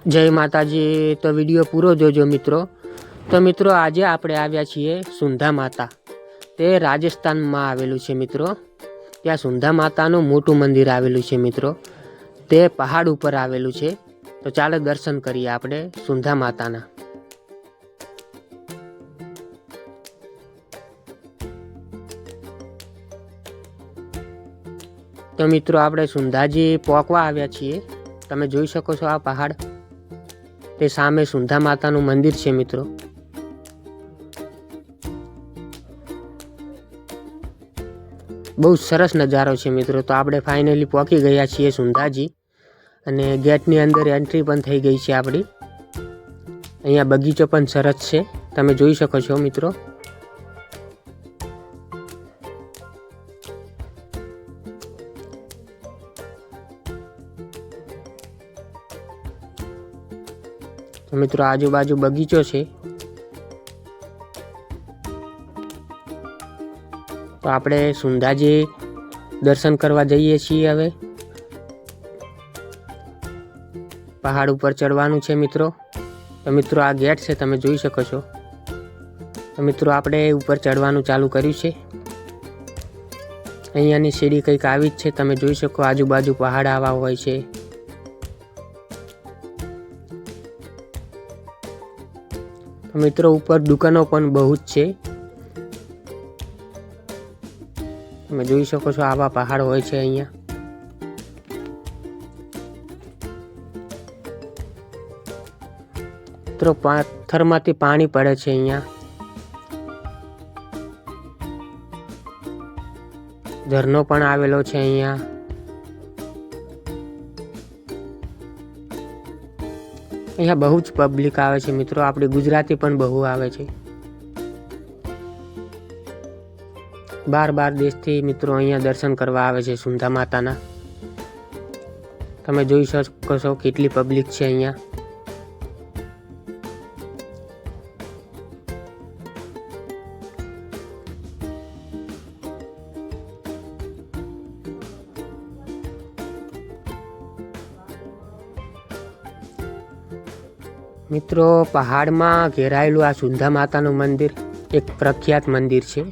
जय माताजी। तो विडियो पूरो जोजो मित्रों। तो मित्रों आज आपणे आव्या छीए सुंधा माता। ते राजस्थान में आवेलू छे मित्रों। त्या सुंधा मातानुं मोटुं मंदिर आवेलू छे मित्रों। ते पहाड़ पर आवेलू छे। तो चालो दर्शन करीए आपणे सुंधा माताना। तो मित्रों आपणे सुंधाजी पोकवा आव्या छीए। तमे जोई शको छो आ पहाड़। ते सामे सुंधा मातानुं मंदिर छे मित्रों। बहुत सरस नजारो छे मित्रों। तो आपणे फाइनली पहोंची गया छीए सुंधाजी अने गेटनी अंदर एंट्री पण थई गई छे आपणी। अहींया बगीचो पण सरस छे, तमे जोई शको छो मित्रों। तो मित्रों आजूबाजू बगीचो छे। तो आपणे सुंधाजी दर्शन करवा जईए छीए। हवे पहाड़ पर चढ़वानुं छे मित्रों। तो मित्रों आ गेट छे, तमे जोई शको छो। तो मित्रों आपणे ऊपर चढ़वानुं चालू कर्युं छे। अहींयानी सीढ़ी कंईक आवी ज छे, तमे जोई शको। आजूबाजू पहाड़ आवा होय छे। तो मित्रों ऊपर दुकानों पण बहुत छे। તમે જોઈ શકો છો આવા પહાડ હોય છે અહીંયા। મિત્રો પથ્થરમાંથી પાણી પડે છે અહીંયા। ઝરણો પણ આવેલો છે અહીંયા। અહીંયા બહુ જ પબ્લિક આવે છે મિત્રો। આપણી ગુજરાતી પણ બહુ આવે છે। बार देश थी मित्रों अहींया दर्शन करवा आवे छे सुंधा माताना। तमे जोई शको छो केटली पब्लिक छे अहींया। मित्रों पहाड़ में घेरायेलू आ सुंधा मातानुं मंदिर एक प्रख्यात मंदिर छे।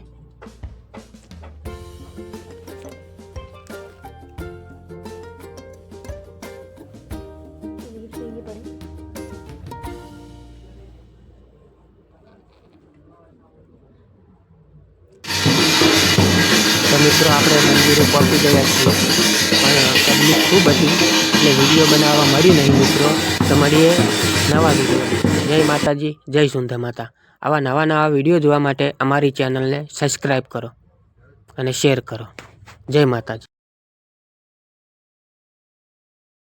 तो मित्रों आपणे मंदिरे पहोंची गया छीए, पण पब्लिक खूब हती એટલે વિડીયો બનાવવા મળી નહીં મિત્રો। તો મળીએ નવા વિડીયો। જય માતાજી, જય સુંધા માતા। આવા નવા વિડીયો જોવા માટે અમારી ચેનલને સબસ્ક્રાઈબ કરો અને શેર કરો। જય માતાજી।